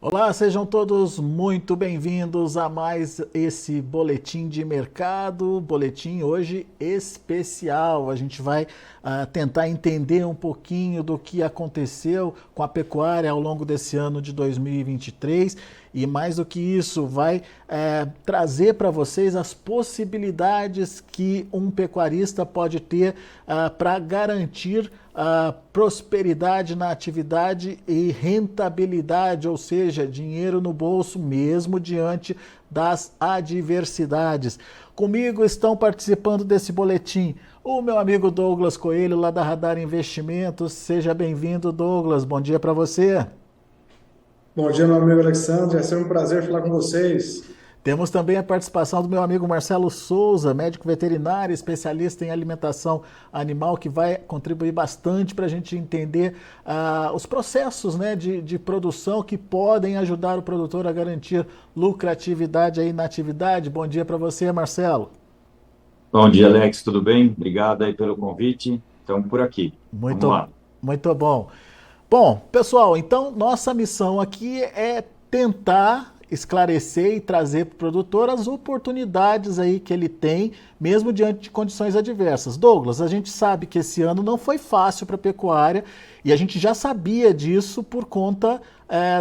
Olá, sejam todos muito bem-vindos a mais esse boletim de mercado, boletim hoje especial. A gente vai tentar entender um pouquinho do que aconteceu com a pecuária ao longo desse ano de 2023 e mais do que isso, vai trazer para vocês as possibilidades que um pecuarista pode ter para garantir prosperidade na atividade e rentabilidade, ou seja, dinheiro no bolso mesmo diante das adversidades. Comigo estão participando desse boletim o meu amigo Douglas Coelho, lá da Radar Investimentos. Seja bem-vindo, Douglas. Bom dia para você. Bom dia, meu amigo Alexandre. É sempre um prazer falar com vocês. Temos também a participação do meu amigo Marcelo Souza, médico veterinário, especialista em alimentação animal, que vai contribuir bastante para a gente entender os processos, né, de produção que podem ajudar o produtor a garantir lucratividade aí na atividade. Bom dia para você, Marcelo. Bom dia, Alex, tudo bem? Obrigado aí pelo convite. Estamos por aqui. Vamos Muito, lá. muito bom. Bom, pessoal, então nossa missão aqui é tentar esclarecer e trazer para o produtor as oportunidades aí que ele tem, mesmo diante de condições adversas. Douglas, a gente sabe que esse ano não foi fácil para a pecuária e a gente já sabia disso por conta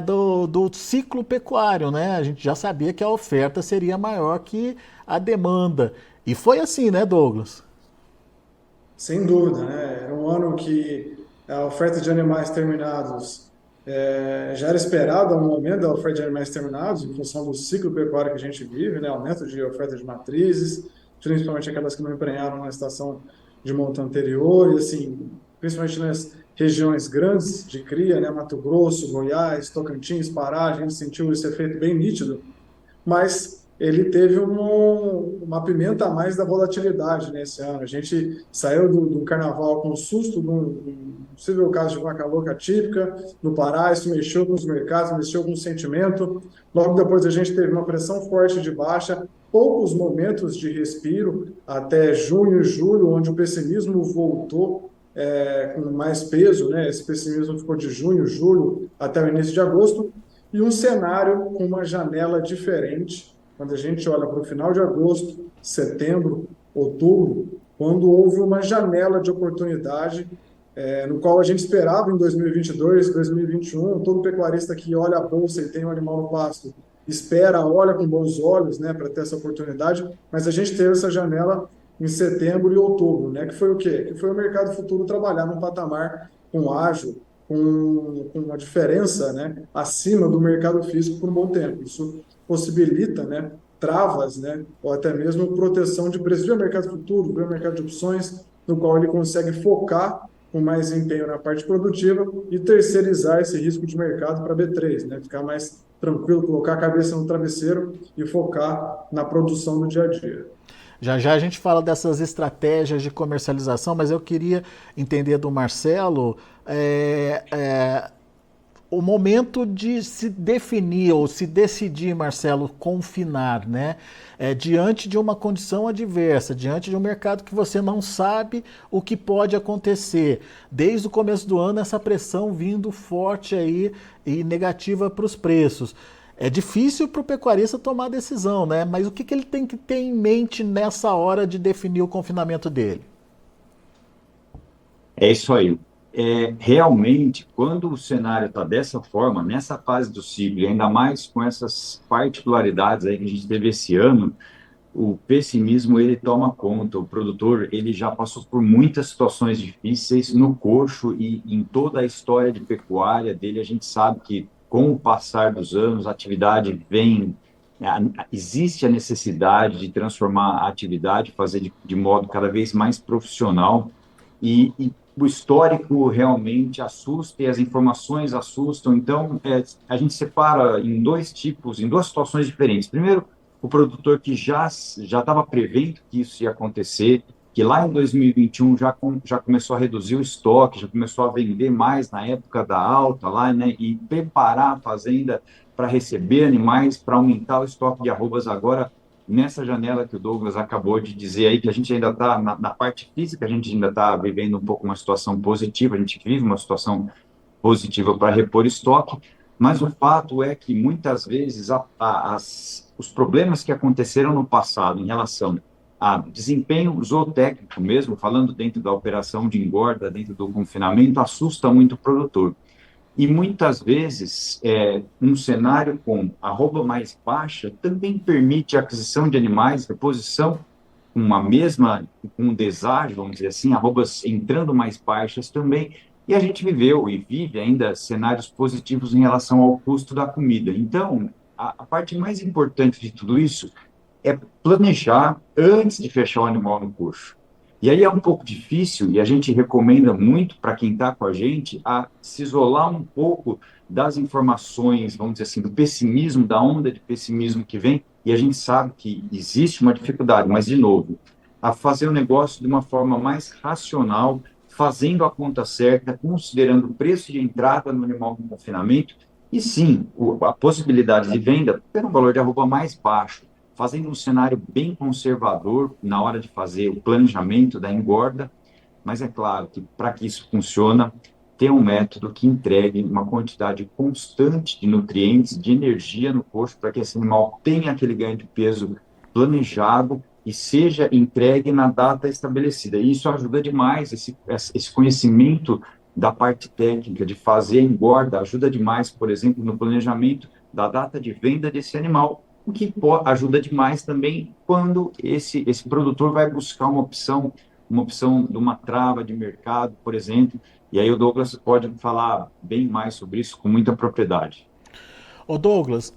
do ciclo pecuário, né? A gente já sabia que a oferta seria maior que a demanda. E foi assim, né, Douglas? Sem dúvida, né? Era um ano que a oferta de animais terminados já era esperada, um aumento da oferta de animais terminados, em função do ciclo pecuário que a gente vive, né? Aumento de oferta de matrizes, principalmente aquelas que não emprenharam na estação de monta anterior, e assim, principalmente nas regiões grandes de cria, né? Mato Grosso, Goiás, Tocantins, Pará, a gente sentiu esse efeito bem nítido, mas ele teve uma pimenta a mais da volatilidade nesse ano. A gente saiu do carnaval com o susto de um possível caso de vaca louca típica no Pará, isso mexeu com os mercados, mexeu com o sentimento. Logo depois a gente teve uma pressão forte de baixa, poucos momentos de respiro até junho, julho, onde o pessimismo voltou com mais peso, né? Esse pessimismo ficou de junho, julho até o início de agosto, e um cenário com uma janela diferente quando a gente olha para o final de agosto, setembro, outubro, quando houve uma janela de oportunidade, no qual a gente esperava em 2022, 2021, todo pecuarista que olha a bolsa e tem um animal no pasto, espera, olha com bons olhos, né, para ter essa oportunidade, mas a gente teve essa janela em setembro e outubro, né, que foi o quê? Que foi o mercado futuro trabalhar num patamar com ágil, com uma diferença, né, acima do mercado físico por um bom tempo. Isso possibilita, né, travas, né, ou até mesmo proteção de preço via mercado futuro, via mercado de opções, no qual ele consegue focar com mais empenho na parte produtiva e terceirizar esse risco de mercado para B3, né, ficar mais tranquilo, colocar a cabeça no travesseiro e focar na produção do dia a dia. Já já a gente fala dessas estratégias de comercialização, mas eu queria entender do Marcelo o momento de se definir ou se decidir, Marcelo, confinar, né? Diante de uma condição adversa, diante de um mercado que você não sabe o que pode acontecer. Desde o começo do ano, essa pressão vindo forte aí e negativa para os preços. É difícil para o pecuarista tomar a decisão, né? Mas o que ele tem que ter em mente nessa hora de definir o confinamento dele? É isso aí. Realmente, quando o cenário está dessa forma, nessa fase do ciclo, e ainda mais com essas particularidades aí que a gente teve esse ano, o pessimismo ele toma conta. O produtor ele já passou por muitas situações difíceis no coxo e em toda a história de pecuária dele. A gente sabe que com o passar dos anos a atividade vem, existe a necessidade de transformar a atividade, fazer de modo cada vez mais profissional e o histórico realmente assusta e as informações assustam. Então, a gente separa em dois tipos, em duas situações diferentes. Primeiro, o produtor que já estava prevendo que isso ia acontecer, que lá em 2021 já começou a reduzir o estoque, já começou a vender mais na época da alta lá, né, e preparar a fazenda para receber animais, para aumentar o estoque de arrobas agora nessa janela que o Douglas acabou de dizer aí, que a gente ainda está, na parte física, a gente ainda está vivendo um pouco uma situação positiva, a gente vive uma situação positiva para repor estoque, Mas o fato é que muitas vezes os problemas que aconteceram no passado em relação a desempenho zootécnico mesmo, falando dentro da operação de engorda, dentro do confinamento, assusta muito o produtor. E muitas vezes, um cenário com arroba mais baixa também permite a aquisição de animais, reposição com uma mesma, com um deságio, vamos dizer assim, arrobas entrando mais baixas também, e a gente viveu e vive ainda cenários positivos em relação ao custo da comida. Então, a parte mais importante de tudo isso é planejar antes de fechar o animal no coxo. E aí é um pouco difícil, e a gente recomenda muito para quem está com a gente a se isolar um pouco das informações, vamos dizer assim, do pessimismo, da onda de pessimismo que vem, e a gente sabe que existe uma dificuldade, mas, de novo, a fazer o negócio de uma forma mais racional, fazendo a conta certa, considerando o preço de entrada no animal com confinamento, e sim, a possibilidade de venda pelo valor de arroba mais baixo, fazendo um cenário bem conservador na hora de fazer o planejamento da engorda, mas é claro que para que isso funcione, ter um método que entregue uma quantidade constante de nutrientes, de energia no coxo, para que esse animal tenha aquele ganho de peso planejado e seja entregue na data estabelecida. E isso ajuda demais, esse conhecimento da parte técnica de fazer a engorda, ajuda demais, por exemplo, no planejamento da data de venda desse animal, o que ajuda demais também quando esse produtor vai buscar uma opção de uma trava de mercado, por exemplo, e aí o Douglas pode falar bem mais sobre isso com muita propriedade. Ô Douglas,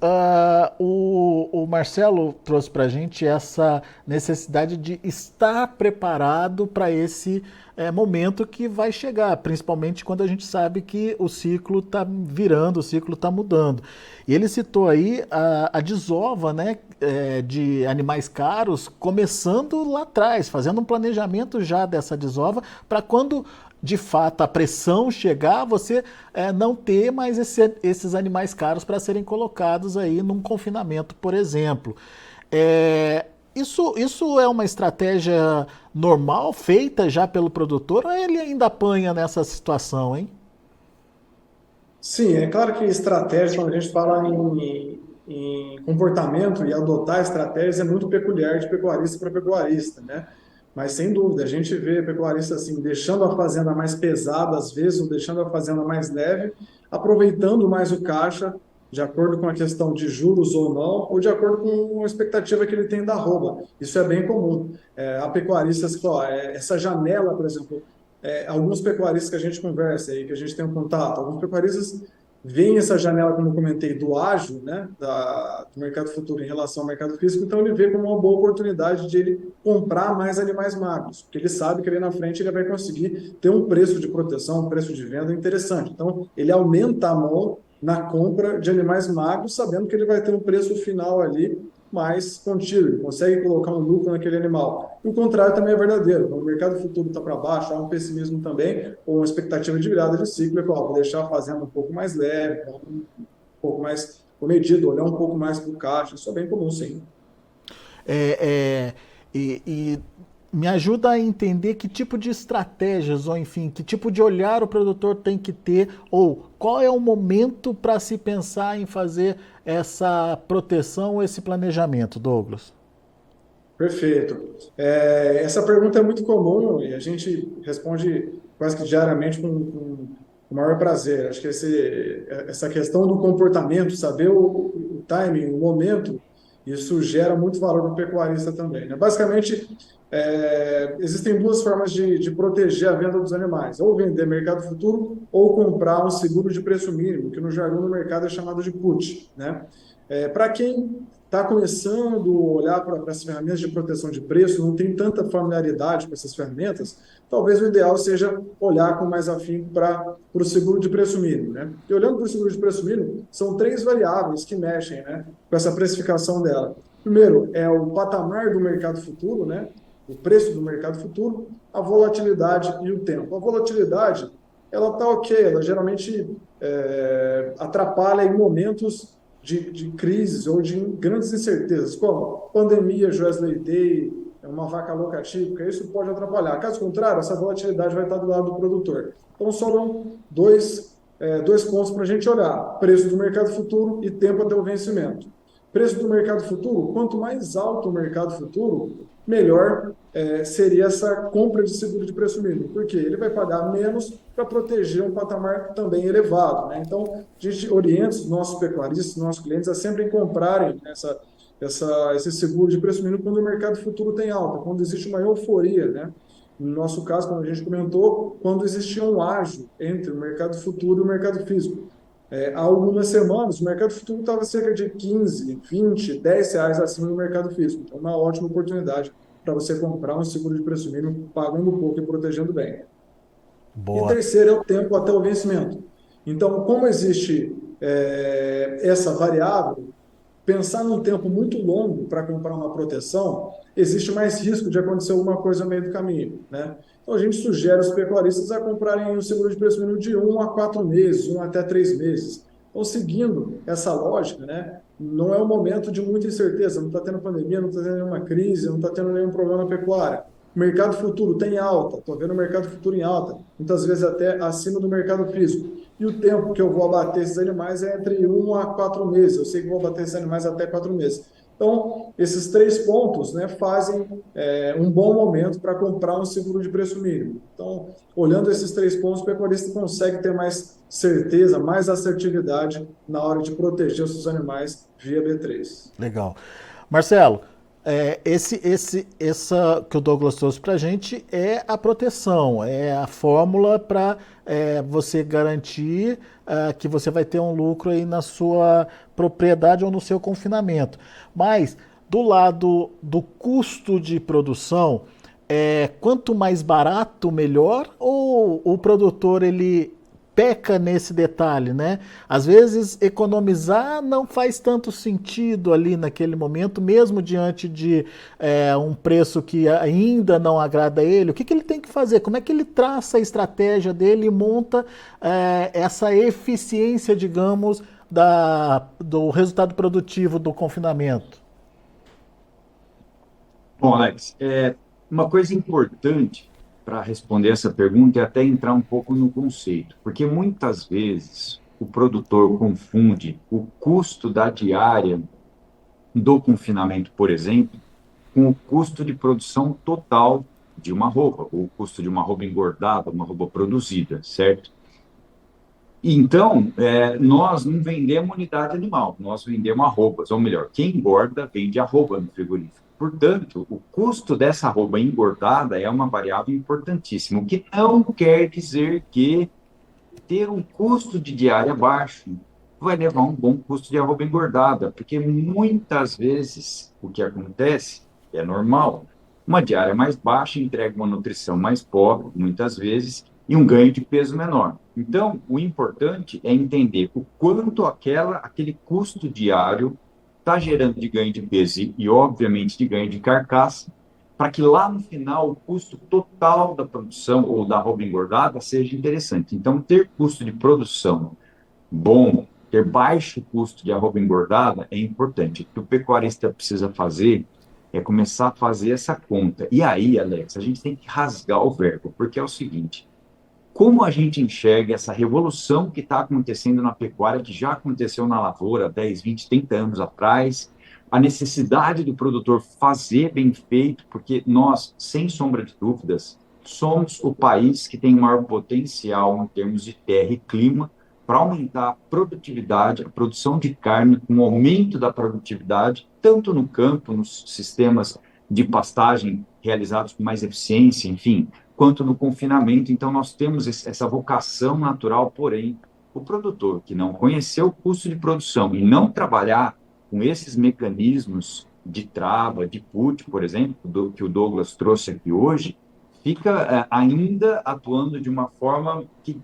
o Marcelo trouxe para a gente essa necessidade de estar preparado para esse momento que vai chegar, principalmente quando a gente sabe que o ciclo está virando, o ciclo está mudando. E ele citou aí a desova, né, de animais caros, começando lá atrás, fazendo um planejamento já dessa desova para quando de fato a pressão chegar, você não ter mais esses animais caros para serem colocados aí num confinamento, por exemplo. Isso é uma estratégia normal, feita já pelo produtor, ou ele ainda apanha nessa situação, hein? Sim, é claro que estratégia, quando a gente fala em comportamento e adotar estratégias, é muito peculiar de pecuarista para pecuarista, né? Mas sem dúvida, a gente vê pecuarista assim, deixando a fazenda mais pesada às vezes, ou deixando a fazenda mais leve, aproveitando mais o caixa, de acordo com a questão de juros ou não, ou de acordo com a expectativa que ele tem da arroba. Isso é bem comum. Há pecuaristas que, ó, essa janela, por exemplo, alguns pecuaristas que a gente conversa aí, que a gente tem um contato, alguns pecuaristas veem essa janela, como eu comentei, do ágil, né, do mercado futuro em relação ao mercado físico, então ele vê como uma boa oportunidade de ele comprar mais animais magros, porque ele sabe que ali na frente ele vai conseguir ter um preço de proteção, um preço de venda interessante. Então, ele aumenta a mão na compra de animais magros, sabendo que ele vai ter um preço final ali mais contido, ele consegue colocar um lucro naquele animal. O contrário também é verdadeiro. Quando o mercado futuro está para baixo, há um pessimismo também, ou uma expectativa de virada de ciclo, vou deixar a fazenda um pouco mais leve, um pouco mais comedido, olhar um pouco mais para o caixa. Isso é bem comum, sim. E me ajuda a entender que tipo de estratégias, ou enfim, que tipo de olhar o produtor tem que ter, ou qual é o momento para se pensar em fazer essa proteção, esse planejamento, Douglas? Perfeito. Essa pergunta é muito comum e a gente responde quase que diariamente com o maior prazer. Acho que essa questão do comportamento, saber o timing, o momento, isso gera muito valor para o pecuarista também, né? Basicamente, existem duas formas de proteger a venda dos animais: ou vender mercado futuro ou comprar um seguro de preço mínimo, que no jargão do mercado é chamado de put, né? Para quem está começando a olhar para essas ferramentas de proteção de preço, não tem tanta familiaridade com essas ferramentas, talvez o ideal seja olhar com mais afinco para o seguro de preço mínimo, né? E olhando para o seguro de preço mínimo, são três variáveis que mexem, né, com essa precificação dela. Primeiro, é o patamar do mercado futuro, né? O preço do mercado futuro, a volatilidade e o tempo. A volatilidade, ela está ok, ela geralmente atrapalha em momentos de crises ou de grandes incertezas, como pandemia, Joesley Day, uma vaca louca típica, isso pode atrapalhar. Caso contrário, essa volatilidade vai estar do lado do produtor. Então, sobram dois dois pontos para a gente olhar: preço do mercado futuro e tempo até o vencimento. Preço do mercado futuro, quanto mais alto o mercado futuro, melhor seria essa compra de seguro de preço mínimo, porque ele vai pagar menos para proteger um patamar também elevado, né? Então, a gente orienta os nossos pecuaristas, os nossos clientes a sempre comprarem esse seguro de preço mínimo quando o mercado futuro tem alta, quando existe uma euforia, né? No nosso caso, como a gente comentou, quando existia um ágio entre o mercado futuro e o mercado físico. Há algumas semanas, o mercado futuro estava cerca de 15, 20, R$ 10 acima do mercado físico. Então, uma ótima oportunidade para você comprar um seguro de preço mínimo, pagando pouco e protegendo bem. E Boa. terceiro é o tempo até o vencimento. Então, como existe essa variável, pensar num tempo muito longo para comprar uma proteção, existe mais risco de acontecer alguma coisa no meio do caminho, né? Então, a gente sugere aos pecuaristas a comprarem o seguro de preço mínimo de 1 a 4 meses, 1 até 3 meses. Então, seguindo essa lógica, né, não é um momento de muita incerteza, não está tendo pandemia, não está tendo nenhuma crise, não está tendo nenhum problema na pecuária. O mercado futuro tem alta, estou vendo o mercado futuro em alta, muitas vezes até acima do mercado físico. E o tempo que eu vou abater esses animais é entre 1 a 4 meses. Eu sei que vou abater esses animais até 4 meses. Então, esses 3 pontos, né, fazem um bom momento para comprar um seguro de preço mínimo. Então, olhando esses 3 pontos, o pecuarista consegue ter mais certeza, mais assertividade na hora de proteger os seus animais via B3. Legal. Marcelo, essa que o Douglas trouxe para a gente é a proteção, é a fórmula para você garantir que você vai ter um lucro aí na sua propriedade ou no seu confinamento. Mas do lado do custo de produção, quanto mais barato, melhor, ou o produtor ele peca nesse detalhe, né? Às vezes economizar não faz tanto sentido ali naquele momento, mesmo diante de um preço que ainda não agrada a ele. O que ele tem que fazer? Como é que ele traça a estratégia dele e monta essa eficiência, digamos, do resultado produtivo do confinamento? Bom, Alex, uma coisa importante para responder essa pergunta é até entrar um pouco no conceito, porque muitas vezes o produtor confunde o custo da diária do confinamento, por exemplo, com o custo de produção total de uma arroba, ou o custo de uma arroba engordada, uma arroba produzida, certo? Então, nós não vendemos unidade animal, nós vendemos arrobas, ou melhor, quem engorda vende arroba no frigorífico. Portanto, o custo dessa arroba engordada é uma variável importantíssima, o que não quer dizer que ter um custo de diária baixo vai levar a um bom custo de arroba engordada, porque muitas vezes o que acontece é normal. Uma diária mais baixa entrega uma nutrição mais pobre, muitas vezes, e um ganho de peso menor. Então, o importante é entender o quanto aquele custo diário está gerando de ganho de peso e, obviamente, de ganho de carcaça, para que lá no final o custo total da produção ou da arroba engordada seja interessante. Então, ter custo de produção bom, ter baixo custo de arroba engordada é importante. O que o pecuarista precisa fazer é começar a fazer essa conta. E aí, Alex, a gente tem que rasgar o verbo, porque é o seguinte: como a gente enxerga essa revolução que está acontecendo na pecuária, que já aconteceu na lavoura 10, 20, 30 anos atrás, a necessidade do produtor fazer bem feito, porque nós, sem sombra de dúvidas, somos o país que tem o maior potencial em termos de terra e clima para aumentar a produtividade, a produção de carne, com o aumento da produtividade, tanto no campo, nos sistemas de pastagem realizados com mais eficiência, enfim, quanto no confinamento. Então, nós temos essa vocação natural, porém, o produtor que não conhecer o custo de produção e não trabalhar com esses mecanismos de trava, de put, por exemplo, que o Douglas trouxe aqui hoje, fica ainda atuando de uma forma que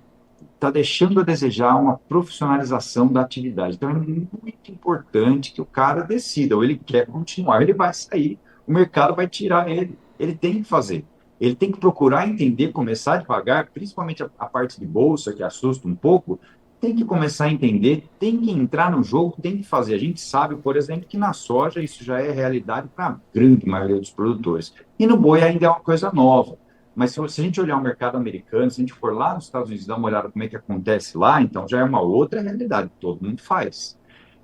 está deixando a desejar uma profissionalização da atividade. Então, é muito importante que o cara decida, ou ele quer continuar, ele vai sair, o mercado vai tirar ele, ele tem que fazer. Ele tem que procurar entender, começar devagar, principalmente a parte de bolsa, que assusta um pouco, tem que começar a entender, tem que entrar no jogo, tem que fazer. A gente sabe, por exemplo, que na soja isso já é realidade para a grande maioria dos produtores. E no boi ainda é uma coisa nova. Mas se a gente olhar o mercado americano, se a gente for lá nos Estados Unidos dar uma olhada como é que acontece lá, então já é uma outra realidade, todo mundo faz.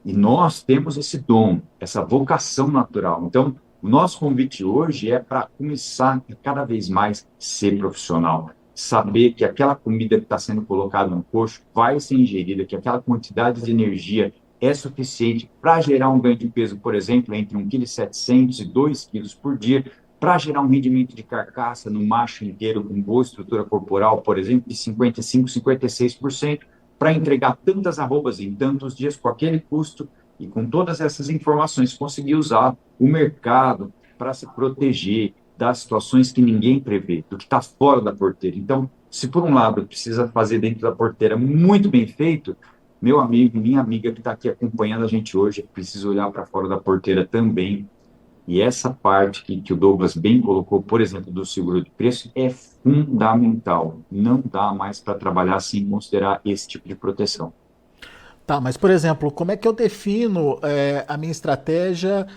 E nós temos esse dom, essa vocação natural. Então, o nosso convite hoje é para começar a cada vez mais ser profissional. Saber que aquela comida que está sendo colocada no coxo vai ser ingerida, que aquela quantidade de energia é suficiente para gerar um ganho de peso, por exemplo, entre 1,7 kg e 2 quilos por dia, para gerar um rendimento de carcaça no macho inteiro com boa estrutura corporal, por exemplo, de 55%, 56%, para entregar tantas arrobas em tantos dias com aquele custo e com todas essas informações, conseguir usar o mercado para se proteger das situações que ninguém prevê, do que está fora da porteira. Então, se por um lado precisa fazer dentro da porteira muito bem feito, meu amigo, minha amiga que está aqui acompanhando a gente hoje, precisa olhar para fora da porteira também. E essa parte que o Douglas bem colocou, por exemplo, do seguro de preço, é fundamental. Não dá mais para trabalhar sem considerar esse tipo de proteção. Tá, mas por exemplo, como é que eu defino a minha estratégia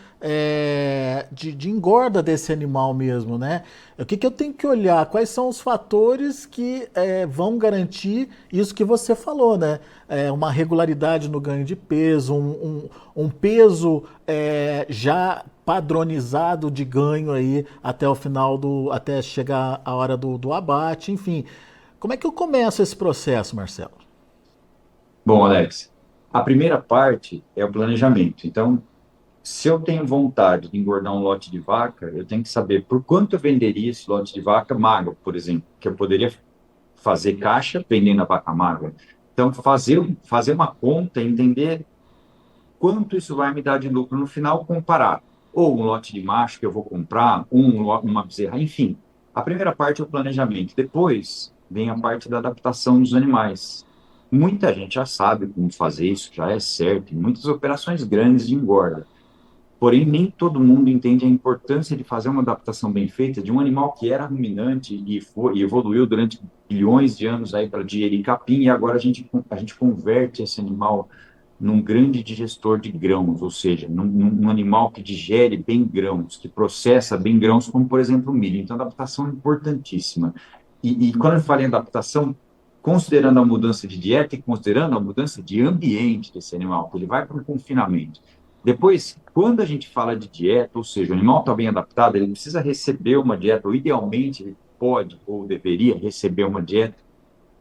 de engorda desse animal mesmo, né? O que eu tenho que olhar? Quais são os fatores que vão garantir isso que você falou, né? Uma regularidade no ganho de peso, um peso já padronizado de ganho aí até o final até chegar a hora do abate, enfim. Como é que eu começo esse processo, Marcelo? Bom, Alex, a primeira parte é o planejamento. Então, se eu tenho vontade de engordar um lote de vaca, eu tenho que saber por quanto eu venderia esse lote de vaca magra, por exemplo, que eu poderia fazer caixa vendendo a vaca magra. Então, fazer uma conta, entender quanto isso vai me dar de lucro no final, comparar. Ou um lote de macho que eu vou comprar, uma bezerra, enfim. A primeira parte é o planejamento. Depois vem a parte da adaptação dos animais. Muita gente já sabe como fazer isso, já é certo, em muitas operações grandes de engorda. Porém, nem todo mundo entende a importância de fazer uma adaptação bem feita de um animal que era ruminante e evoluiu durante bilhões de anos aí para digerir capim, e agora a gente converte esse animal num grande digestor de grãos, ou seja, num animal que digere bem grãos, que processa bem grãos, como, por exemplo, o milho. Então, a adaptação é importantíssima. E quando eu falo em adaptação, considerando a mudança de dieta e considerando a mudança de ambiente desse animal, que ele vai para um confinamento. Depois, quando a gente fala de dieta, ou seja, o animal está bem adaptado, ele precisa receber uma dieta, ou idealmente ele pode ou deveria receber uma dieta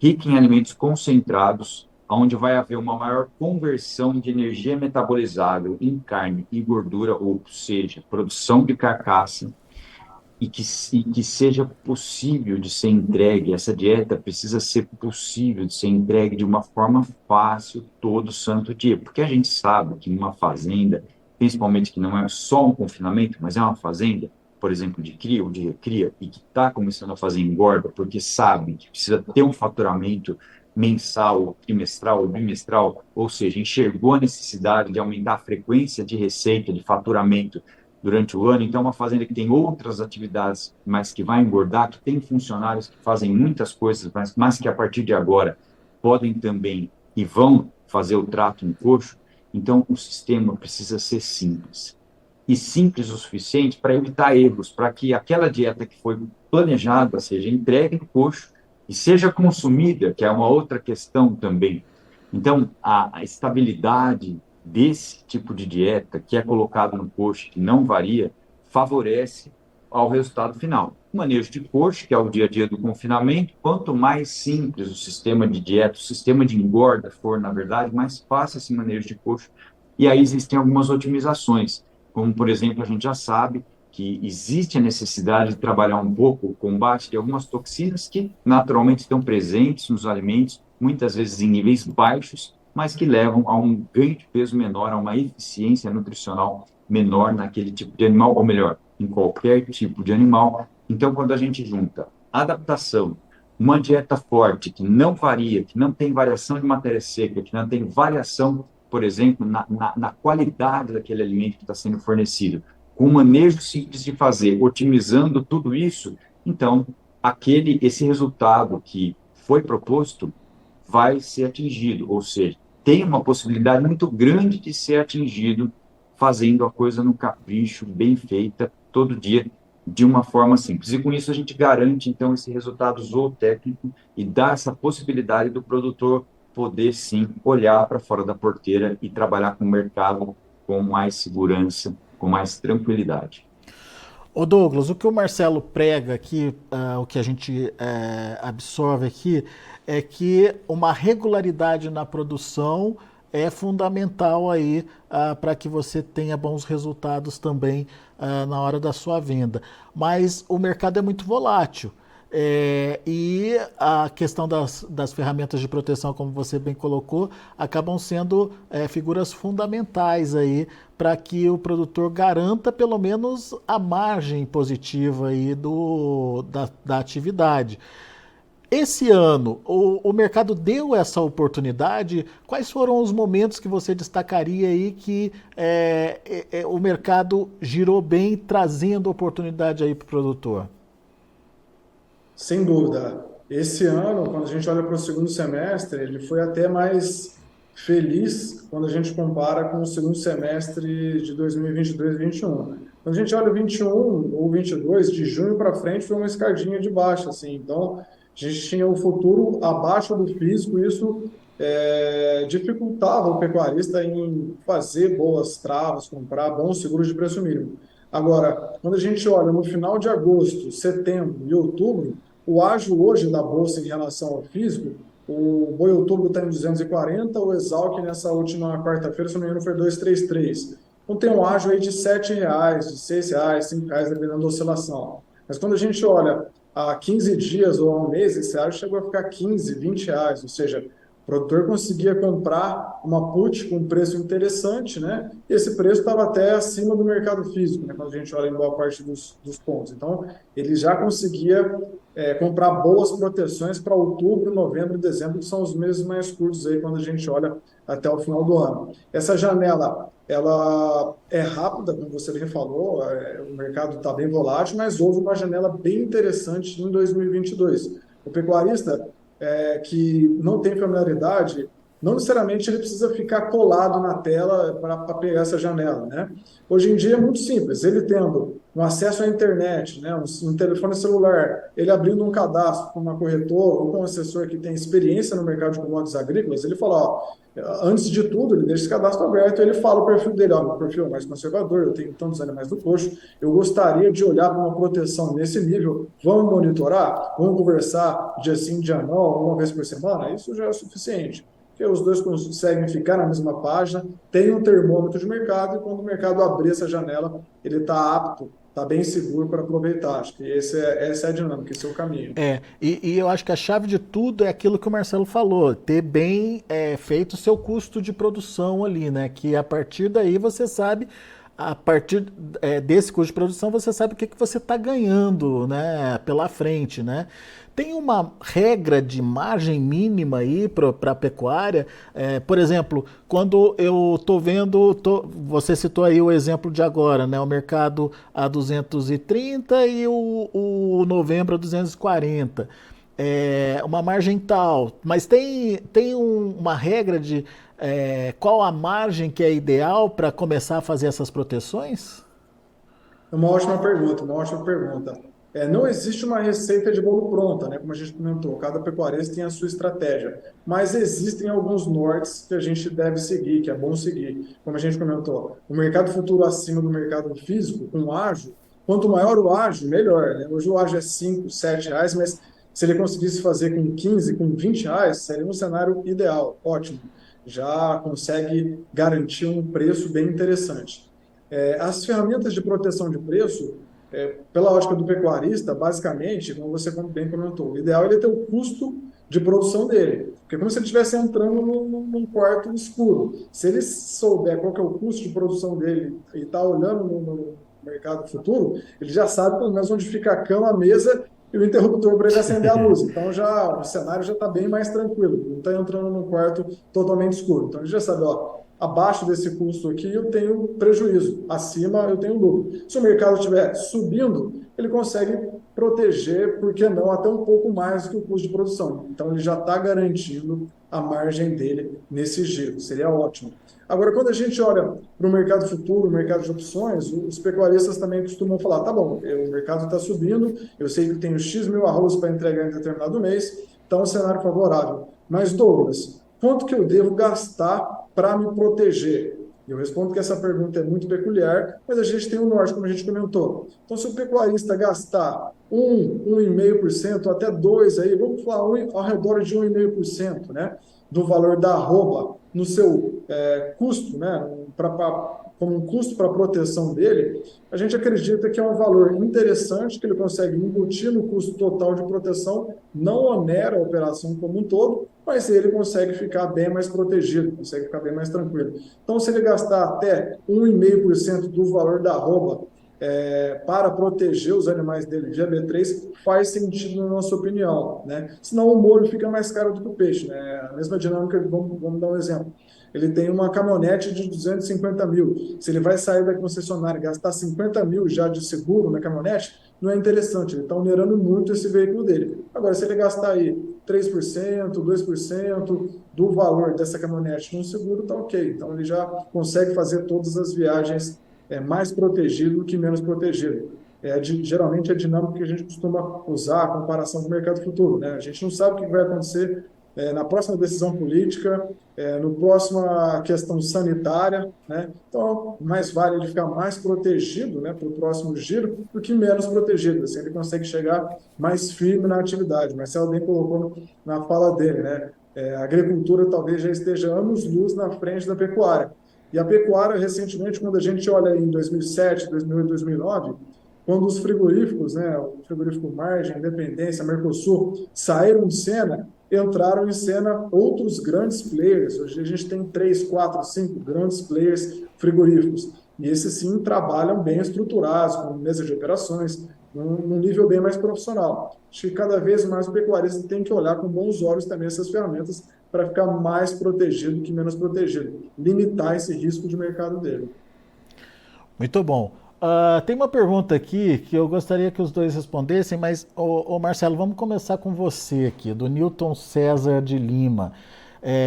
rica em alimentos concentrados, onde vai haver uma maior conversão de energia metabolizável em carne e gordura, ou seja, produção de carcaça, e que seja possível de ser entregue. Essa dieta precisa ser possível de ser entregue de uma forma fácil todo santo dia, porque a gente sabe que numa fazenda, principalmente que não é só um confinamento, mas é uma fazenda, por exemplo, de cria ou de recria, e que está começando a fazer engorda, porque sabe que precisa ter um faturamento mensal, trimestral, bimestral, ou seja, enxergou a necessidade de aumentar a frequência de receita, de faturamento durante o ano. Então, é uma fazenda que tem outras atividades, mas que vai engordar, que tem funcionários que fazem muitas coisas, mas que a partir de agora podem também e vão fazer o trato no coxo. Então, o sistema precisa ser simples. E simples o suficiente para evitar erros, para que aquela dieta que foi planejada seja entregue no coxo e seja consumida, que é uma outra questão também. Então, a estabilidade desse tipo de dieta que é colocado no coxo, que não varia, favorece ao resultado final. O manejo de coxo, que é o dia a dia do confinamento, quanto mais simples o sistema de dieta, o sistema de engorda for, na verdade, mais fácil esse manejo de coxo. E aí existem algumas otimizações, como, por exemplo, a gente já sabe que existe a necessidade de trabalhar um pouco o combate de algumas toxinas que naturalmente estão presentes nos alimentos, muitas vezes em níveis baixos, mas que levam a um ganho de peso menor, a uma eficiência nutricional menor naquele tipo de animal, ou melhor, em qualquer tipo de animal. Então, quando a gente junta adaptação, uma dieta forte, que não varia, que não tem variação de matéria seca, que não tem variação, por exemplo, na qualidade daquele alimento que está sendo fornecido, com um manejo simples de fazer, otimizando tudo isso, então, esse resultado que foi proposto vai ser atingido, ou seja, tem uma possibilidade muito grande de ser atingido fazendo a coisa no capricho, bem feita, todo dia, de uma forma simples. E com isso a gente garante, então, esse resultado zootécnico e dá essa possibilidade do produtor poder, sim, olhar para fora da porteira e trabalhar com o mercado com mais segurança, com mais tranquilidade. Ô Douglas, o que o Marcelo prega aqui, o que a gente absorve aqui, é que uma regularidade na produção é fundamental aí para que você tenha bons resultados também na hora da sua venda. Mas o mercado é muito volátil. E a questão das ferramentas de proteção, como você bem colocou, acabam sendo figuras fundamentais aí para que o produtor garanta pelo menos a margem positiva aí da atividade. Esse ano, o mercado deu essa oportunidade? Quais foram os momentos que você destacaria aí que o mercado girou bem, trazendo oportunidade aí para o produtor? Sem dúvida. Esse ano, quando a gente olha para o segundo semestre, ele foi até mais feliz quando a gente compara com o segundo semestre de 2022 e 2021. Quando a gente olha o 21 ou 22, de junho para frente foi uma escadinha de baixa, assim. Então, a gente tinha o futuro abaixo do físico, e isso dificultava o pecuarista em fazer boas travas, comprar bons seguros de preço mínimo. Agora, quando a gente olha no final de agosto, setembro e outubro, o ágio hoje da bolsa em relação ao físico, o boi outubro está em 240, o Exalc nessa última quarta-feira, se não me engano, foi 233. Então tem um ágio aí de R$ 7, de R$ 6, R$ 5, dependendo da oscilação. Mas quando a gente olha há 15 dias ou há um mês, esse ágio chegou a ficar R$ 15, R$ 20, ou seja, o produtor conseguia comprar uma put com um preço interessante, né? E esse preço estava até acima do mercado físico, né? Quando a gente olha em boa parte dos pontos. Então, ele já conseguia comprar boas proteções para outubro, novembro e dezembro, que são os meses mais curtos aí quando a gente olha até o final do ano. Essa janela, ela é rápida, como você bem falou, o mercado está bem volátil, mas houve uma janela bem interessante em 2022. O pecuarista que não tem familiaridade, não necessariamente ele precisa ficar colado na tela para pegar essa janela, né? Hoje em dia é muito simples, ele tendo um acesso à internet, né, um telefone celular, ele abrindo um cadastro com uma corretora ou com um assessor que tem experiência no mercado de commodities agrícolas, ele fala, ó, antes de tudo, ele deixa esse cadastro aberto, ele fala o perfil dele, ó, meu perfil é mais conservador, eu tenho tantos animais do coxo, eu gostaria de olhar para uma proteção nesse nível, vamos monitorar, vamos conversar dia sim, dia não, uma vez por semana, isso já é suficiente. Porque os dois conseguem ficar na mesma página, tem um termômetro de mercado, e quando o mercado abrir essa janela, ele está apto, está bem seguro para aproveitar. Acho que essa é a dinâmica, esse é o caminho. E eu acho que a chave de tudo é aquilo que o Marcelo falou, ter bem feito o seu custo de produção ali, né? Que a partir daí você sabe, a partir desse custo de produção, você sabe o que você está ganhando, né, pela frente, né? Tem uma regra de margem mínima aí para a pecuária? Por exemplo, quando eu estou vendo, você citou aí o exemplo de agora, né? O mercado a 230 e o novembro a 240. Uma margem tal, mas tem uma regra de qual a margem que é ideal para começar a fazer essas proteções? É uma ótima pergunta, uma ótima pergunta. Não existe uma receita de bolo pronta, né? Como a gente comentou, cada pecuarista tem a sua estratégia, mas existem alguns nortes que a gente deve seguir, que é bom seguir. Como a gente comentou, o mercado futuro acima do mercado físico, com ágio, quanto maior o ágio, melhor, né? Hoje o ágio é R$ 5, R$ 7, mas se ele conseguisse fazer com 15, com R$ 20, seria um cenário ideal, ótimo. Já consegue garantir um preço bem interessante. As ferramentas de proteção de preço, pela ótica do pecuarista, basicamente, como você bem comentou, o ideal é ele ter o custo de produção dele. Porque é como se ele estivesse entrando num quarto escuro. Se ele souber qual que é o custo de produção dele e está olhando no mercado futuro, ele já sabe pelo menos onde fica a cama, a mesa e o interruptor para ele acender a luz. Então o cenário já está bem mais tranquilo. Não está entrando num quarto totalmente escuro. Então ele já sabe, ó, abaixo desse custo aqui eu tenho prejuízo, acima eu tenho lucro. Se o mercado estiver subindo, ele consegue proteger, por que não, até um pouco mais do que o custo de produção. Então, ele já está garantindo a margem dele nesse giro, seria ótimo. Agora, quando a gente olha para o mercado futuro, o mercado de opções, os pecuaristas também costumam falar, tá bom, o mercado está subindo, eu sei que tenho X mil arroz para entregar em determinado mês, então é um cenário favorável. Mas, Douglas, quanto que eu devo gastar para me proteger? Eu respondo que essa pergunta é muito peculiar, mas a gente tem o norte, como a gente comentou. Então, se o pecuarista gastar 1,5%, até 2%, aí, vamos falar ao redor de 1,5%, né, do valor da arroba no seu custo, né, como um custo para a proteção dele, a gente acredita que é um valor interessante, que ele consegue embutir no custo total de proteção, não onera a operação como um todo, mas ele consegue ficar bem mais protegido, consegue ficar bem mais tranquilo. Então, se ele gastar até 1,5% do valor da arroba para proteger os animais dele de AB3, faz sentido na nossa opinião, né? Senão o molho fica mais caro do que o peixe, né? A mesma dinâmica, vamos dar um exemplo. Ele tem uma caminhonete de 250 mil. Se ele vai sair da concessionária e gastar 50 mil já de seguro na caminhonete, não é interessante. Ele está onerando muito esse veículo dele. Agora, se ele gastar aí 3%, 2% do valor dessa caminhonete no seguro, está ok. Então, ele já consegue fazer todas as viagens mais protegido do que menos protegido. Geralmente é a dinâmica que a gente costuma usar, a comparação com o mercado futuro, né? A gente não sabe o que vai acontecer na próxima decisão política, no próxima questão sanitária, né? Então, mais vale ele ficar mais protegido, né, para o próximo giro do que menos protegido. Assim, ele consegue chegar mais firme na atividade. Marcelo bem colocou na fala dele, né? A agricultura talvez já esteja anos-luz na frente da pecuária. E a pecuária, recentemente, quando a gente olha em 2007, 2008, 2009, quando os frigoríficos, né, o frigorífico Margem, Independência, Mercosul, saíram de cena, entraram em cena outros grandes players. Hoje a gente tem 3, 4, 5 grandes players frigoríficos. E esses sim trabalham bem estruturados, com mesa de operações, num nível bem mais profissional. Acho que cada vez mais o pecuarista tem que olhar com bons olhos também essas ferramentas para ficar mais protegido que menos protegido, limitar esse risco de mercado dele. Muito bom. Tem uma pergunta aqui que eu gostaria que os dois respondessem, mas, Marcelo, vamos começar com você aqui, do Newton César de Lima.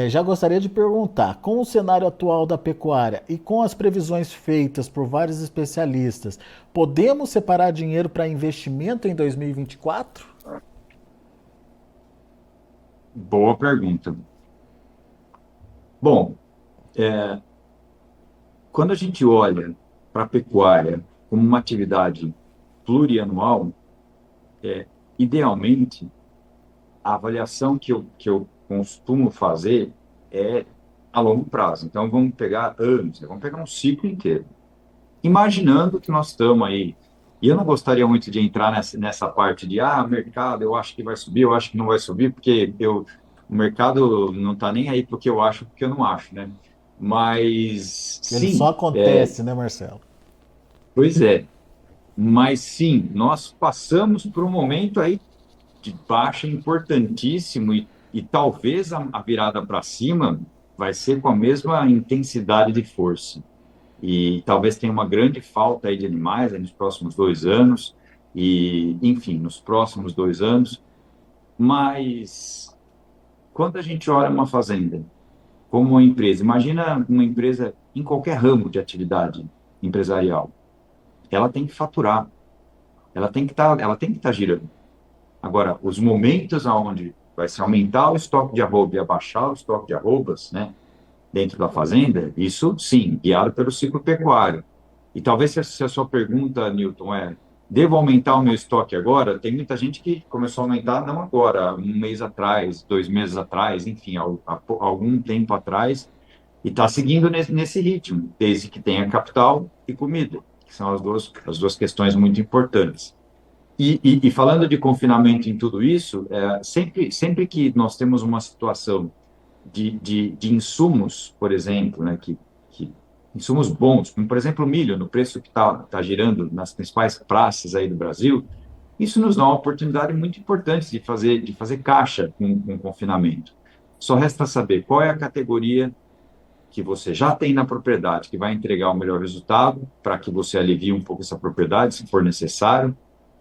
Já gostaria de perguntar, com o cenário atual da pecuária e com as previsões feitas por vários especialistas, podemos separar dinheiro para investimento em 2024? Boa pergunta. Bom, quando a gente olha para a pecuária como uma atividade plurianual, idealmente, a avaliação que eu costumo fazer é a longo prazo. Então, vamos pegar anos, vamos pegar um ciclo inteiro. Imaginando que nós estamos aí, e eu não gostaria muito de entrar nessa parte de, mercado, eu acho que vai subir, eu acho que não vai subir, porque o mercado não está nem aí porque eu acho, porque eu não acho, né? Mas, Ele só sim, acontece, né, Marcelo? pois é. Mas sim, nós passamos por um momento aí de baixa importantíssimo e talvez a virada para cima vai ser com a mesma intensidade de força. E talvez tenha uma grande falta aí de animais aí nos próximos 2 anos, e, enfim, nos próximos 2 anos. Mas quando a gente olha uma fazenda como uma empresa, imagina uma empresa em qualquer ramo de atividade empresarial, ela tem que faturar, ela tem que estar girando. Agora, os momentos onde vai se aumentar o estoque de arroba e abaixar o estoque de arrobas, né, dentro da fazenda, isso sim, guiado pelo ciclo pecuário. E talvez se a sua pergunta, Newton, devo aumentar o meu estoque agora? Tem muita gente que começou a aumentar não agora, um mês atrás, 2 meses atrás, enfim, há algum tempo atrás, e está seguindo nesse ritmo, desde que tenha capital e comida, que são as duas questões muito importantes. E falando de confinamento em tudo isso, sempre que nós temos uma situação de insumos, por exemplo, né, que insumos bons, como por exemplo o milho, no preço que tá girando nas principais praças aí do Brasil, isso nos dá uma oportunidade muito importante de fazer caixa com confinamento. Só resta saber qual é a categoria que você já tem na propriedade, que vai entregar o melhor resultado, para que você alivie um pouco essa propriedade, se for necessário,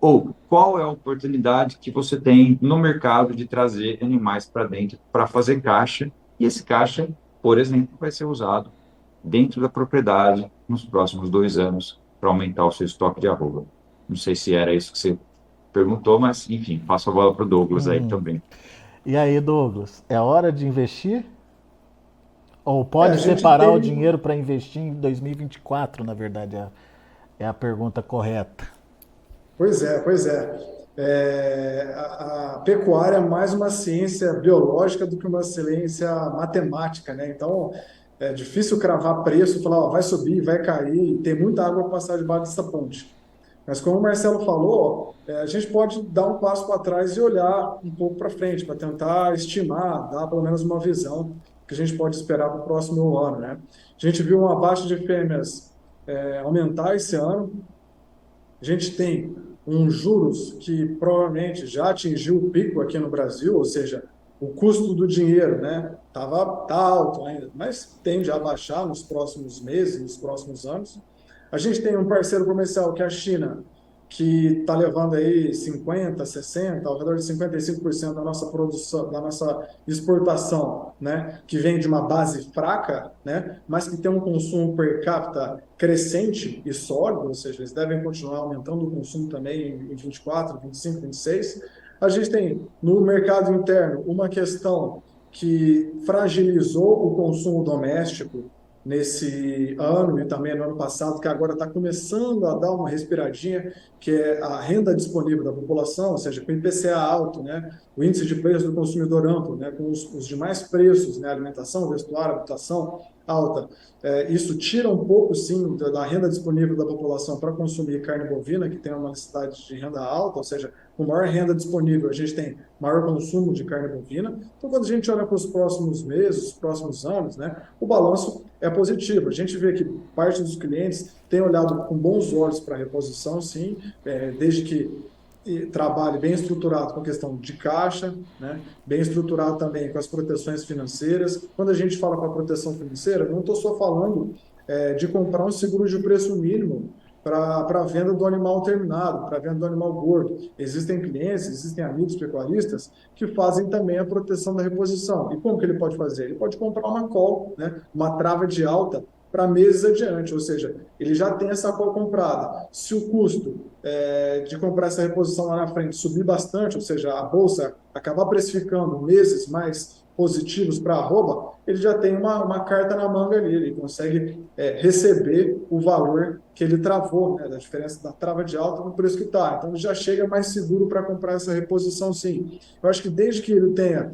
Ou qual é a oportunidade que você tem no mercado de trazer animais para dentro para fazer caixa, e esse caixa, por exemplo, vai ser usado dentro da propriedade nos próximos 2 anos para aumentar o seu estoque de arroba. Não sei se era isso que você perguntou, mas enfim, passo a bola para o Douglas aí também. E aí, Douglas, é hora de investir? Ou A pode gente separar o tem. dinheiro para investir em 2024, na verdade, é a pergunta correta. Pois é, pois é. A pecuária é mais uma ciência biológica do que uma ciência matemática, né? Então, é difícil cravar preço, falar, ó, vai subir, vai cair, tem muita água para passar debaixo dessa ponte. Mas como o Marcelo falou, a gente pode dar um passo para trás e olhar um pouco para frente, para tentar estimar, dar pelo menos uma visão que a gente pode esperar para o próximo ano, né? A gente viu uma baixa de fêmeas aumentar esse ano. A gente tem uns juros que provavelmente já atingiu o pico aqui no Brasil, ou seja, o custo do dinheiro, né, tá alto ainda, mas tende a baixar nos próximos meses, nos próximos anos. A gente tem um parceiro comercial que é a China, que está levando aí 50, 60, ao redor de 55% da nossa produção, da nossa exportação, né, que vem de uma base fraca, né, mas que tem um consumo per capita crescente e sólido, ou seja, eles devem continuar aumentando o consumo também em 24, 25, 26. A gente tem no mercado interno uma questão que fragilizou o consumo doméstico nesse ano e também no ano passado, que agora está começando a dar uma respiradinha, que é a renda disponível da população, ou seja, com o IPCA alto, né, o índice de preço do consumidor amplo, né, com os demais preços, né, alimentação, vestuário, habitação alta. Isso tira um pouco, sim, da renda disponível da população para consumir carne bovina, que tem uma necessidade de renda alta, ou seja, com maior renda disponível, a gente tem maior consumo de carne bovina. Então, quando a gente olha para os próximos meses, os próximos anos, né, o balanço é positivo. A gente vê que parte dos clientes tem olhado com bons olhos para a reposição, sim, desde que trabalhe bem estruturado com a questão de caixa, né, bem estruturado também com as proteções financeiras. Quando a gente fala para proteção financeira, não estou só falando de comprar um seguro de preço mínimo para a venda do animal terminado, para a venda do animal gordo. Existem clientes, existem amigos pecuaristas que fazem também a proteção da reposição. E como que ele pode fazer? Ele pode comprar uma call, né, uma trava de alta para meses adiante, ou seja, ele já tem essa call comprada. Se o custo de comprar essa reposição lá na frente subir bastante, ou seja, a bolsa acabar precificando meses mais positivos para a arroba, ele já tem uma carta na manga ali, ele consegue receber o valor que ele travou, né, da diferença da trava de alta no preço que está. Então, ele já chega mais seguro para comprar essa reposição, sim. Eu acho que desde que ele tenha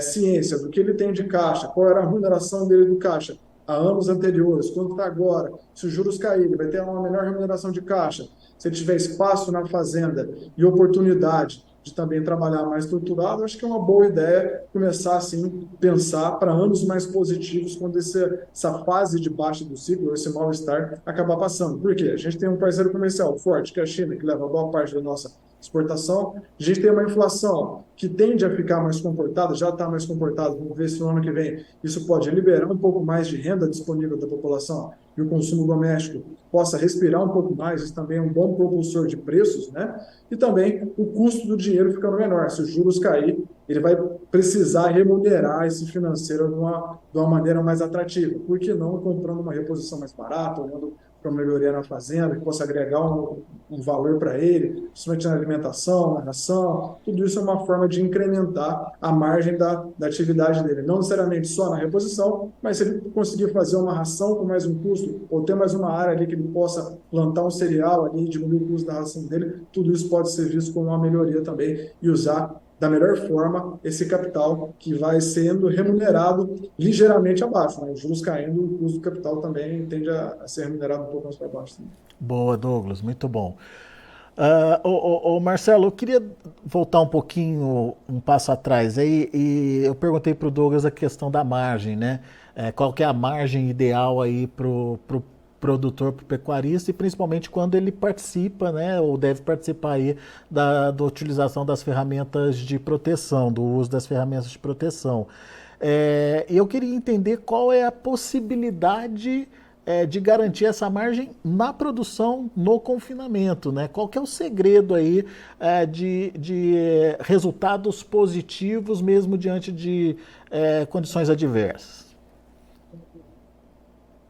ciência do que ele tem de caixa, qual era a remuneração dele do caixa há anos anteriores, quanto está agora, se os juros caírem, ele vai ter uma menor remuneração de caixa. Se ele tiver espaço na fazenda e oportunidade de também trabalhar mais estruturado, acho que é uma boa ideia começar assim, pensar para anos mais positivos quando essa fase de baixa do ciclo, esse mal-estar, acabar passando. Por quê? A gente tem um parceiro comercial forte, que é a China, que leva boa parte da nossa exportação. A gente tem uma inflação que tende a ficar mais comportada, já está mais comportada, vamos ver se no ano que vem isso pode liberar um pouco mais de renda disponível da população e o consumo doméstico possa respirar um pouco mais, isso também é um bom propulsor de preços, né? E também o custo do dinheiro ficando menor. Se os juros cair, ele vai precisar remunerar esse financeiro de uma maneira mais atrativa. Por que não comprando uma reposição mais barata, olhando para uma melhoria na fazenda, que possa agregar um valor para ele, principalmente na alimentação, na ração, tudo isso é uma forma de incrementar a margem da atividade dele. Não necessariamente só na reposição, mas se ele conseguir fazer uma ração com mais um custo, ou ter mais uma área ali que ele possa plantar um cereal ali, diminuir o custo da ração dele, tudo isso pode ser visto como uma melhoria também e usar da melhor forma esse capital que vai sendo remunerado ligeiramente abaixo, né? Os juros caindo, o custo do capital também tende a ser remunerado um pouco mais para baixo. Também. Boa, Douglas, muito bom. Marcelo, eu queria voltar um pouquinho, um passo atrás aí, e eu perguntei para o Douglas a questão da margem, né? Qual que é a margem ideal aí para o produtor, para o pecuarista, e principalmente quando ele participa, né, ou deve participar aí da utilização das ferramentas de proteção, do uso das ferramentas de proteção. Eu queria entender qual é a possibilidade de garantir essa margem na produção, no confinamento, né? Qual que é o segredo aí de resultados positivos mesmo diante de condições adversas?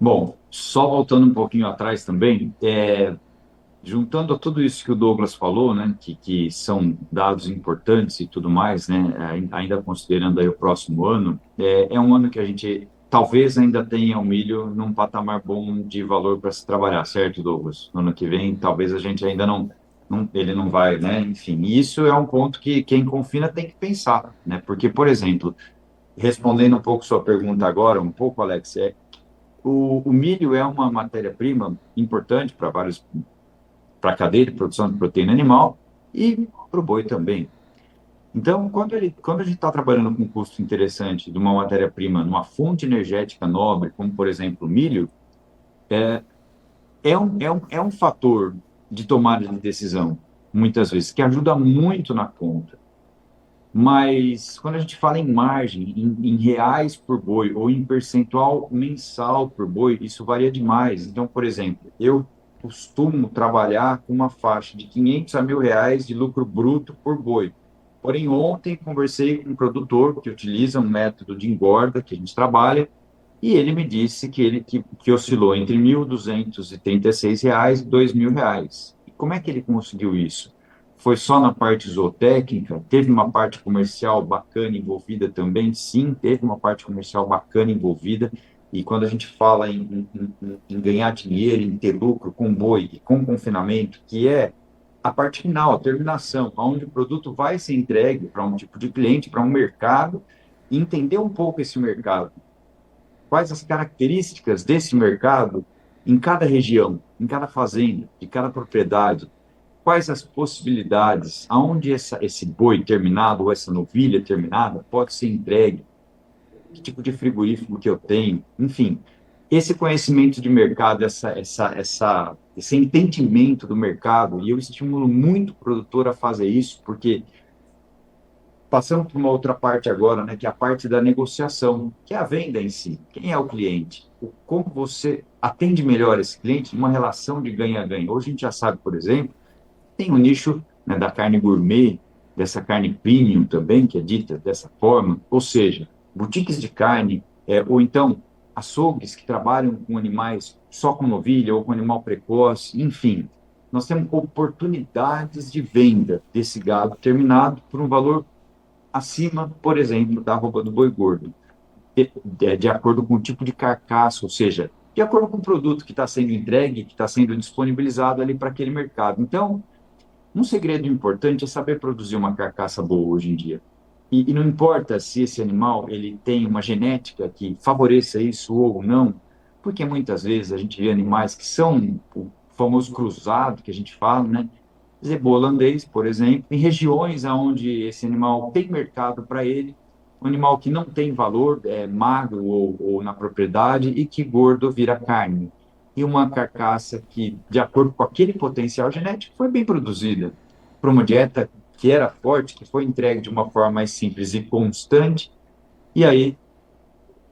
Bom, só voltando um pouquinho atrás também, juntando a tudo isso que o Douglas falou, né, que são dados importantes e tudo mais, né, ainda considerando aí o próximo ano, é um ano que a gente talvez ainda tenha o milho num patamar bom de valor para se trabalhar, certo, Douglas? No ano que vem, talvez a gente ainda ele não vai, né, enfim, e isso é um ponto que quem confina tem que pensar, né, porque, por exemplo, respondendo um pouco sua pergunta agora, um pouco, Alex, o milho é uma matéria-prima importante para a cadeia de produção de proteína animal e para o boi também. Então, quando a gente está trabalhando com um custo interessante de uma matéria-prima numa fonte energética nobre, como, por exemplo, o milho, é um fator de tomada de decisão, muitas vezes, que ajuda muito na conta. Mas, quando a gente fala em margem, em reais por boi, ou em percentual mensal por boi, isso varia demais. Então, por exemplo, eu costumo trabalhar com uma faixa de 500 a R$ 1.000 de lucro bruto por boi. Porém, ontem conversei com um produtor que utiliza um método de engorda que a gente trabalha, e ele me disse que oscilou entre R$ 1.236 e R$ 2.000. E como é que ele conseguiu isso? Foi só na parte zootécnica? Teve uma parte comercial bacana envolvida também? Sim, teve uma parte comercial bacana envolvida. E quando a gente fala em ganhar dinheiro, em ter lucro com boi e com confinamento, que é a parte final, a terminação, onde o produto vai ser entregue para um tipo de cliente, para um mercado, e entender um pouco esse mercado. Quais as características desse mercado em cada região, em cada fazenda, de cada propriedade, quais as possibilidades, aonde esse boi terminado ou essa novilha terminada pode ser entregue, que tipo de frigorífico que eu tenho, enfim, esse conhecimento de mercado, esse entendimento do mercado, e eu estimulo muito o produtor a fazer isso, porque passando por uma outra parte agora, né, que é a parte da negociação, que é a venda em si. Quem é o cliente? Como você atende melhor esse cliente numa relação de ganha-ganha. Hoje a gente já sabe, por exemplo, tem o nicho, né, da carne gourmet, dessa carne premium também, que é dita dessa forma, ou seja, boutiques de carne, ou então açougues que trabalham com animais só com novilha ou com animal precoce, enfim. Nós temos oportunidades de venda desse gado terminado por um valor acima, por exemplo, da arroba do boi gordo, de acordo com o tipo de carcaça, ou seja, de acordo com o produto que está sendo entregue, que está sendo disponibilizado ali para aquele mercado. Então, um segredo importante é saber produzir uma carcaça boa hoje em dia. E não importa se esse animal ele tem uma genética que favoreça isso ou não, porque muitas vezes a gente vê animais que são o famoso cruzado que a gente fala, né? Zebu holandês, por exemplo, em regiões onde esse animal tem mercado para ele, um animal que não tem valor, é magro ou na propriedade e que gordo vira carne. E uma carcaça que, de acordo com aquele potencial genético, foi bem produzida para uma dieta que era forte, que foi entregue de uma forma mais simples e constante, e aí,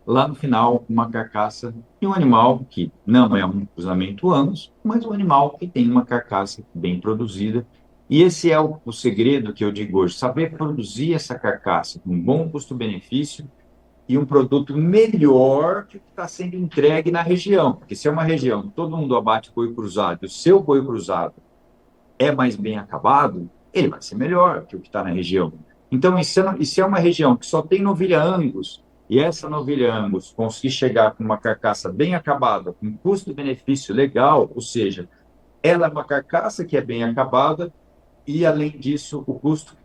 lá no final, uma carcaça de um animal que não é um cruzamento Angus, mas um animal que tem uma carcaça bem produzida. E esse é o segredo que eu digo hoje, saber produzir essa carcaça com um bom custo-benefício e um produto melhor que o que está sendo entregue na região. Porque se é uma região que todo mundo abate boi cruzado, e o seu boi cruzado é mais bem acabado, ele vai ser melhor que o que está na região. Então, e se é uma região que só tem novilha Angus, e essa novilha Angus conseguir chegar com uma carcaça bem acabada, com custo-benefício legal, ou seja, ela é uma carcaça que é bem acabada, e além disso, o custo,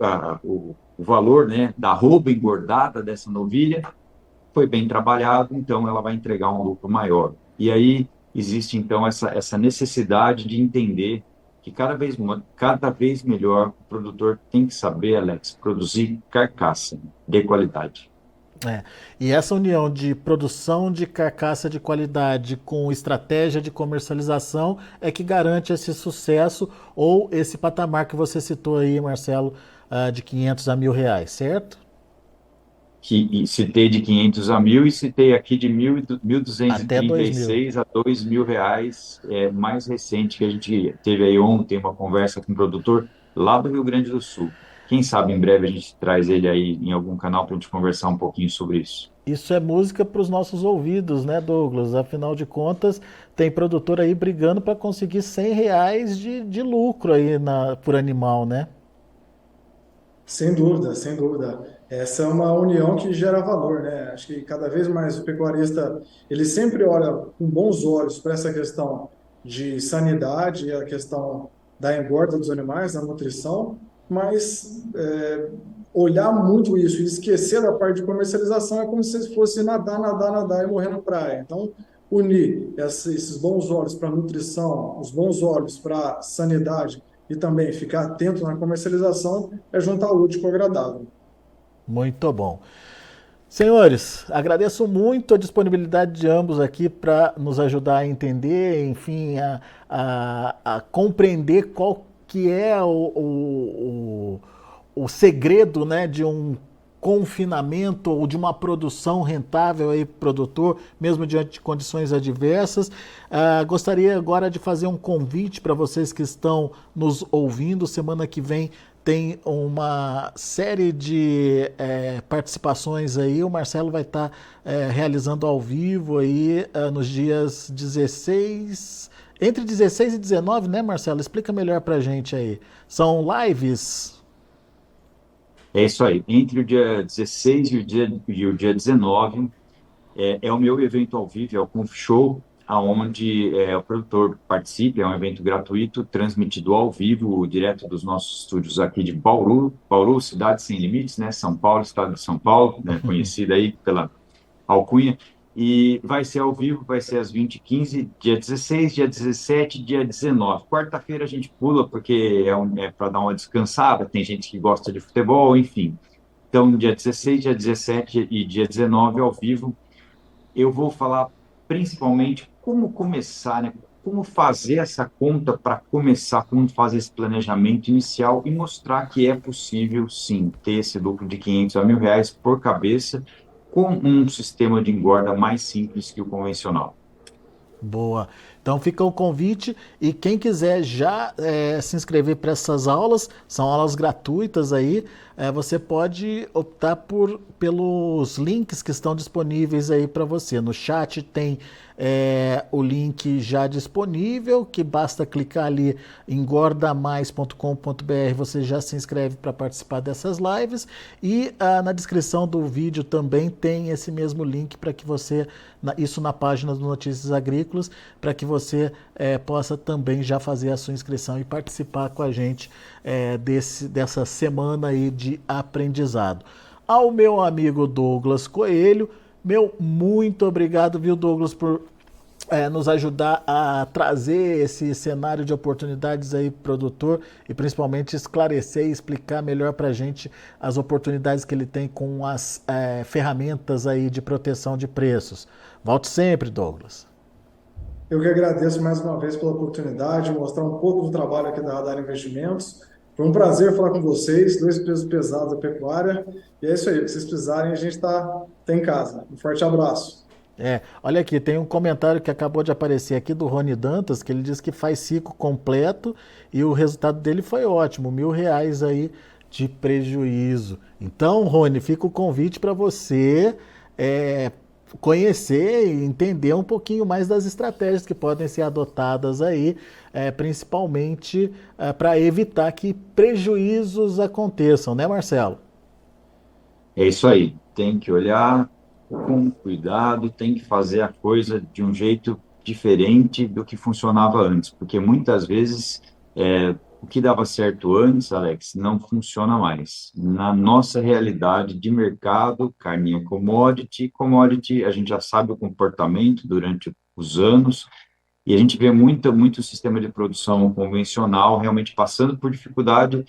o valor, né, da arroba engordada dessa novilha foi bem trabalhado, então ela vai entregar um lucro maior. E aí existe, então, essa necessidade de entender que cada vez melhor o produtor tem que saber, Alex, produzir carcaça de qualidade. E essa união de produção de carcaça de qualidade com estratégia de comercialização é que garante esse sucesso ou esse patamar que você citou aí, Marcelo, de 500 a R$ 1.000, certo? que citei de 500 a 1.000 e citei aqui de Até 2.000. 1.236 a R$ 2.000, mais recente, que a gente teve aí ontem uma conversa com um produtor lá do Rio Grande do Sul. Quem sabe em breve a gente traz ele aí em algum canal para a gente conversar um pouquinho sobre isso. Isso é música para os nossos ouvidos, né, Douglas? Afinal de contas, tem produtor aí brigando para conseguir R$ 100 de lucro aí por animal, né? Sem dúvida, sem dúvida. Essa é uma união que gera valor, né? Acho que cada vez mais o pecuarista, ele sempre olha com bons olhos para essa questão de sanidade, a questão da engorda dos animais, da nutrição, mas olhar muito isso e esquecer da parte de comercialização é como se fosse nadar, nadar, nadar e morrer na praia. Então, unir esses bons olhos para nutrição, os bons olhos para sanidade e também ficar atento na comercialização é juntar o útil com o agradável. Muito bom. Senhores, agradeço muito a disponibilidade de ambos aqui para nos ajudar a entender, enfim, a compreender qual que é o segredo, né, de um confinamento ou de uma produção rentável aí pro produtor, mesmo diante de condições adversas. Gostaria agora de fazer um convite para vocês que estão nos ouvindo. Semana que vem tem uma série de participações aí. O Marcelo vai estar realizando ao vivo aí nos dias 16, entre 16 e 19, né, Marcelo? Explica melhor para a gente aí. São lives? É isso aí. Entre o dia 16 e o dia 19 é o meu evento ao vivo, é o Conf Show, aonde o produtor participa. É um evento gratuito, transmitido ao vivo, direto dos nossos estúdios aqui de Bauru. Bauru, cidade sem limites, né? São Paulo, estado de São Paulo, né? Conhecida aí pela alcunha. E vai ser ao vivo, vai ser às 20h15, dia 16, dia 17, dia 19. Quarta-feira a gente pula, porque é para dar uma descansada, tem gente que gosta de futebol, enfim. Então, dia 16, dia 17 e dia 19 ao vivo, eu vou falar principalmente como começar, né? Como fazer essa conta para começar, como fazer esse planejamento inicial e mostrar que é possível, sim, ter esse lucro de 500 a R$ 1.000 por cabeça com um sistema de engorda mais simples que o convencional. Boa. Então fica o convite e quem quiser já se inscrever para essas aulas, são aulas gratuitas aí, você pode optar pelos links que estão disponíveis aí para você. No chat tem o link já disponível, que basta clicar ali em engordamais.com.br, você já se inscreve para participar dessas lives e na descrição do vídeo também tem esse mesmo link para que você, isso na página do Notícias Agrícolas, para que você possa também já fazer a sua inscrição e participar com a gente dessa semana aí de aprendizado. Ao meu amigo Douglas Coelho, meu muito obrigado, viu, Douglas, por nos ajudar a trazer esse cenário de oportunidades aí pro produtor e principalmente esclarecer e explicar melhor para a gente as oportunidades que ele tem com as ferramentas aí de proteção de preços. Volte sempre, Douglas. Eu que agradeço mais uma vez pela oportunidade de mostrar um pouco do trabalho aqui da Radar Investimentos. Foi um prazer falar com vocês, dois pesos pesados da pecuária. E é isso aí, se vocês precisarem, a gente tá em casa. Um forte abraço. Olha aqui, tem um comentário que acabou de aparecer aqui do Rony Dantas, que ele diz que faz ciclo completo e o resultado dele foi ótimo, R$ 1.000 aí de prejuízo. Então, Rony, fica o convite para você conhecer e entender um pouquinho mais das estratégias que podem ser adotadas aí, principalmente para evitar que prejuízos aconteçam, né, Marcelo? É isso aí, tem que olhar com cuidado, tem que fazer a coisa de um jeito diferente do que funcionava antes, porque muitas vezes o que dava certo antes, Alex, não funciona mais. Na nossa realidade de mercado, carne é commodity, a gente já sabe o comportamento durante os anos, e a gente vê muito sistema de produção convencional realmente passando por dificuldade,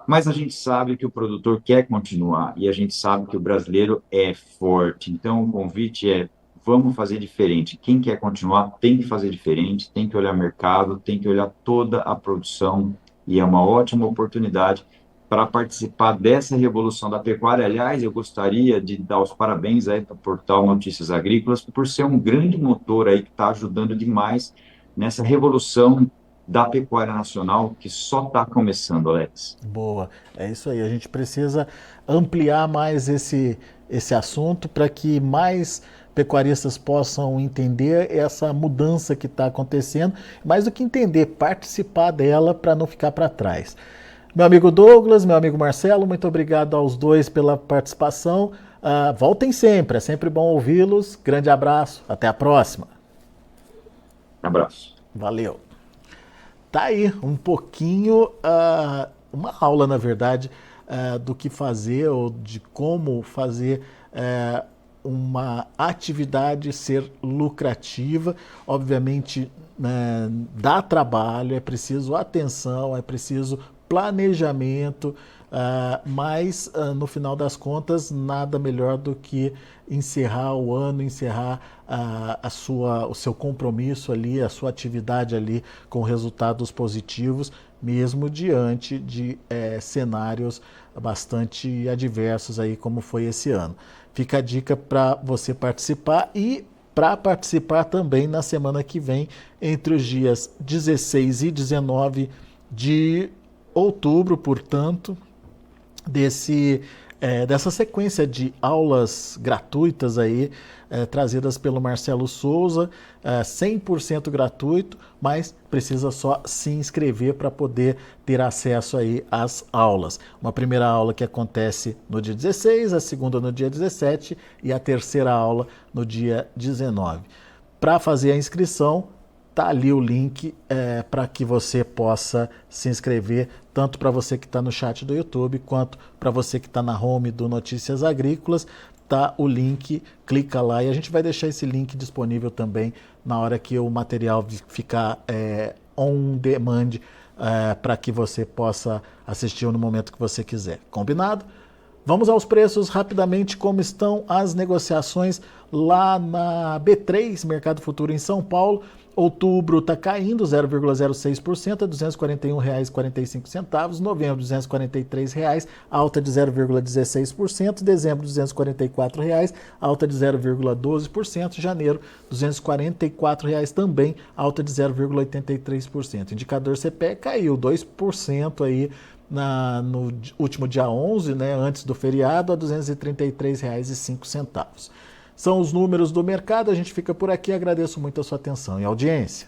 mas a gente sabe que o produtor quer continuar e a gente sabe que o brasileiro é forte. Então, o convite é: vamos fazer diferente. Quem quer continuar tem que fazer diferente, tem que olhar mercado, tem que olhar toda a produção e é uma ótima oportunidade para participar dessa revolução da pecuária. Aliás, eu gostaria de dar os parabéns aí para o Portal Notícias Agrícolas por ser um grande motor aí que está ajudando demais nessa revolução da pecuária nacional que só está começando, Alex. Boa, é isso aí. A gente precisa ampliar mais esse assunto para que mais pecuaristas possam entender essa mudança que está acontecendo, mais do que entender, participar dela para não ficar para trás. Meu amigo Douglas, meu amigo Marcelo, muito obrigado aos dois pela participação. Voltem sempre, é sempre bom ouvi-los. Grande abraço, até a próxima. Abraço. Valeu. Tá aí um pouquinho, uma aula, na verdade, do que fazer ou de como fazer uma atividade ser lucrativa. Obviamente, dá trabalho, é preciso atenção, é preciso planejamento, mas no final das contas nada melhor do que encerrar o ano, encerrar o seu compromisso ali, a sua atividade ali com resultados positivos, mesmo diante de cenários bastante adversos aí como foi esse ano. Fica a dica para você participar e para participar também na semana que vem, entre os dias 16 e 19 de outubro, portanto, dessa sequência de aulas gratuitas aí, trazidas pelo Marcelo Souza, 100% gratuito, mas precisa só se inscrever para poder ter acesso aí às aulas. Uma primeira aula que acontece no dia 16, a segunda no dia 17 e a terceira aula no dia 19. Para fazer a inscrição, tá ali o link para que você possa se inscrever, tanto para você que está no chat do YouTube, quanto para você que está na home do Notícias Agrícolas. Tá o link, clica lá e a gente vai deixar esse link disponível também na hora que o material ficar on demand, para que você possa assistir no momento que você quiser. Combinado? Vamos aos preços rapidamente, como estão as negociações lá na B3, Mercado Futuro em São Paulo. Outubro está caindo 0,06% a R$ 241,45. Novembro, R$ 243,00, alta de 0,16%. Dezembro, R$ 244,00, alta de 0,12%. Janeiro, R$ 244,00 também, alta de 0,83%. Indicador CPE caiu 2% aí no último dia 11, né, antes do feriado, a R$ 233,05. São os números do mercado, a gente fica por aqui, agradeço muito a sua atenção e audiência.